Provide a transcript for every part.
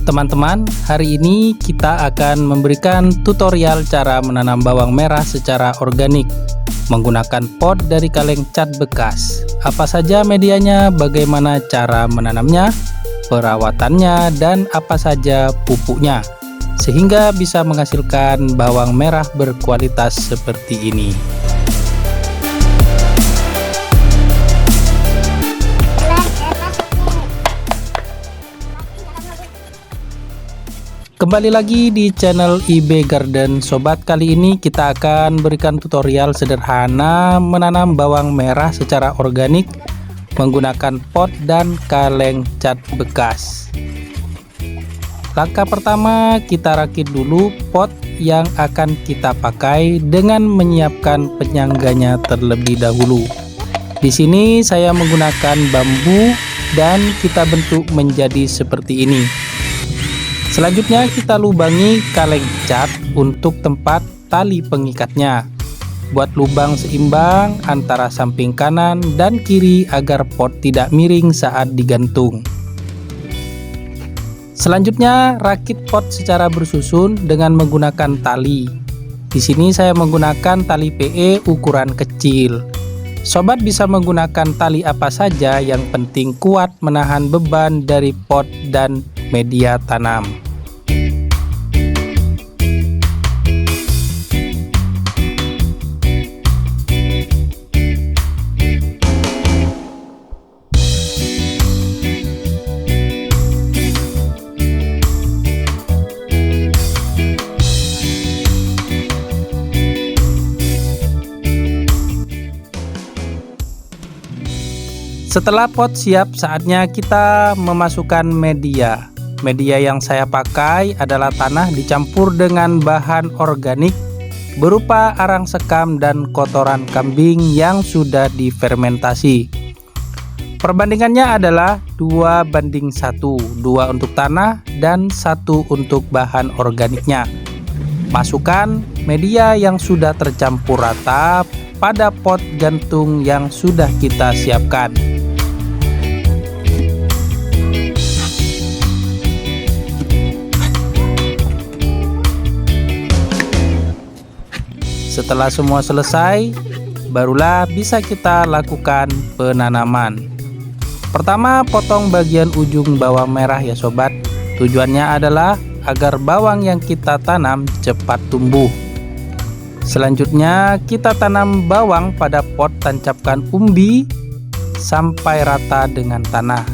Teman-teman, hari ini kita akan memberikan tutorial cara menanam bawang merah secara organik menggunakan pot dari kaleng cat bekas. Apa saja medianya, bagaimana cara menanamnya, perawatannya, dan apa saja pupuknya, sehingga bisa menghasilkan bawang merah berkualitas seperti ini. Kembali lagi di channel IB Garden Sobat. Kali ini kita akan berikan tutorial sederhana menanam bawang merah secara organik menggunakan pot dan kaleng cat bekas. Langkah pertama, kita rakit dulu pot yang akan kita pakai dengan menyiapkan penyangganya terlebih dahulu. Di sini saya menggunakan bambu dan kita bentuk menjadi seperti ini. Selanjutnya kita lubangi kaleng cat untuk tempat tali pengikatnya. Buat lubang seimbang antara samping kanan dan kiri agar pot tidak miring saat digantung. Selanjutnya rakit pot secara bersusun dengan menggunakan tali. Di sini saya menggunakan tali PE ukuran kecil. Sobat bisa menggunakan tali apa saja, yang penting kuat menahan beban dari pot dan media tanam. Setelah pot siap, saatnya kita memasukkan media. Media yang saya pakai adalah tanah dicampur dengan bahan organik berupa arang sekam dan kotoran kambing yang sudah difermentasi. Perbandingannya adalah 2:1, 2 untuk tanah dan 1 untuk bahan organiknya. Masukkan media yang sudah tercampur rata pada pot gantung yang sudah kita siapkan. Setelah semua selesai, barulah bisa kita lakukan penanaman. Pertama, potong bagian ujung bawang merah ya sobat. Tujuannya adalah agar bawang yang kita tanam cepat tumbuh. Selanjutnya, kita tanam bawang pada pot, tancapkan umbi sampai rata dengan tanah.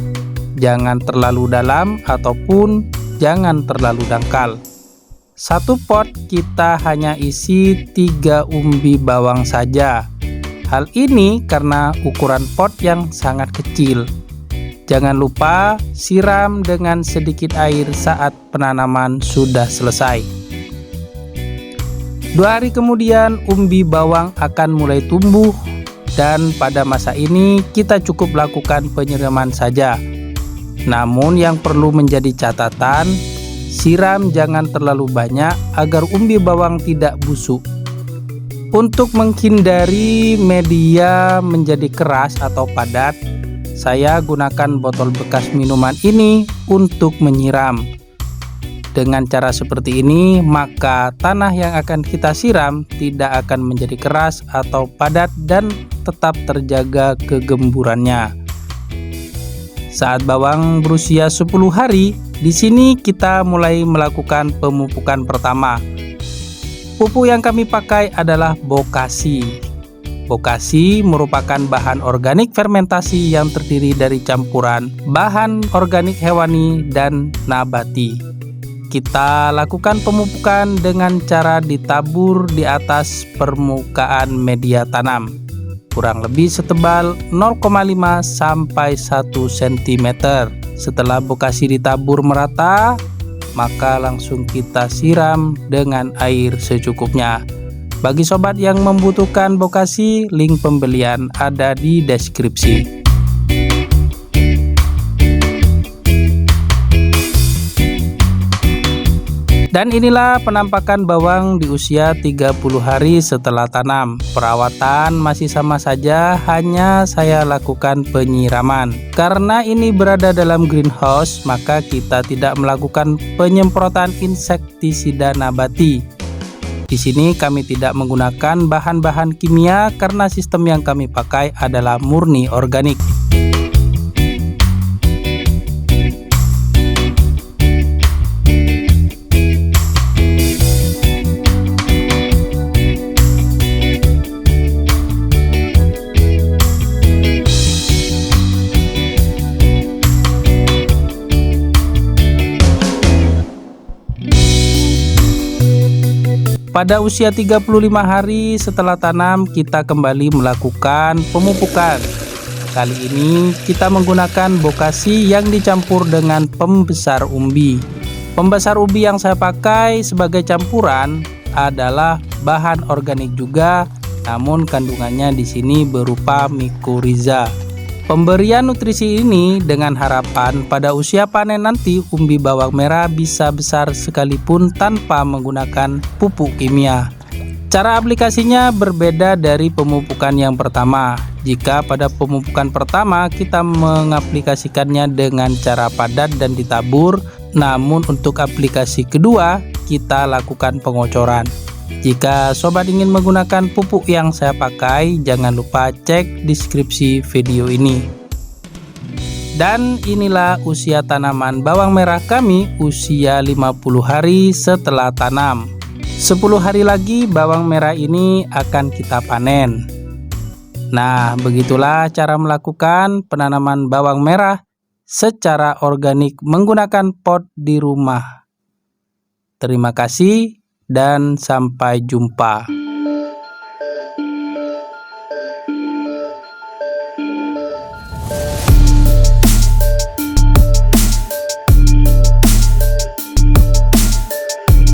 Jangan terlalu dalam ataupun jangan terlalu dangkal. Satu pot kita hanya isi 3 umbi bawang saja. Hal ini karena ukuran pot yang sangat kecil. Jangan lupa siram dengan sedikit air saat penanaman sudah selesai. 2 hari kemudian umbi bawang akan mulai tumbuh, dan pada masa ini kita cukup lakukan penyiraman saja. Namun yang perlu menjadi catatan, siram jangan terlalu banyak agar umbi bawang tidak busuk. Untuk menghindari media menjadi keras atau padat, saya gunakan botol bekas minuman ini untuk menyiram. Dengan cara seperti ini, maka tanah yang akan kita siram tidak akan menjadi keras atau padat dan tetap terjaga kegemburannya. Saat bawang berusia 10 hari, di sini kita mulai melakukan pemupukan pertama. Pupuk yang kami pakai adalah Bokasi. Bokasi merupakan bahan organik fermentasi yang terdiri dari campuran bahan organik hewani dan nabati. Kita lakukan pemupukan dengan cara ditabur di atas permukaan media tanam, kurang lebih setebal 0,5 sampai 1 cm. Setelah Bokasi ditabur merata, maka langsung kita siram dengan air secukupnya. Bagi sobat yang membutuhkan Bokasi, link pembelian ada di deskripsi. Dan Dan inilah penampakan bawang di usia 30 hari setelah tanam. Perawatan masih sama saja, hanya saya lakukan penyiraman. Karena ini berada dalam greenhouse, maka kita tidak melakukan penyemprotan insektisida nabati. Di sini kami tidak menggunakan bahan-bahan kimia karena sistem yang kami pakai adalah murni organik. Pada usia 35 hari setelah tanam, kita kembali melakukan pemupukan. Kali ini kita menggunakan bokasi yang dicampur dengan pembesar umbi. Pembesar umbi yang saya pakai sebagai campuran adalah bahan organik juga, namun kandungannya di sini berupa mikoriza. Pemberian nutrisi ini dengan harapan pada usia panen nanti umbi bawang merah bisa besar sekalipun tanpa menggunakan pupuk kimia. Cara aplikasinya berbeda dari pemupukan yang pertama. Jika pada pemupukan pertama kita mengaplikasikannya dengan cara padat dan ditabur, namun untuk aplikasi kedua kita lakukan pengocoran. Jika sobat ingin menggunakan pupuk yang saya pakai, jangan lupa cek deskripsi video ini. Dan inilah usia tanaman bawang merah kami usia 50 hari setelah tanam. 10 hari lagi bawang merah ini akan kita panen. Nah, begitulah cara melakukan penanaman bawang merah secara organik menggunakan pot di rumah. Terima kasih dan sampai jumpa.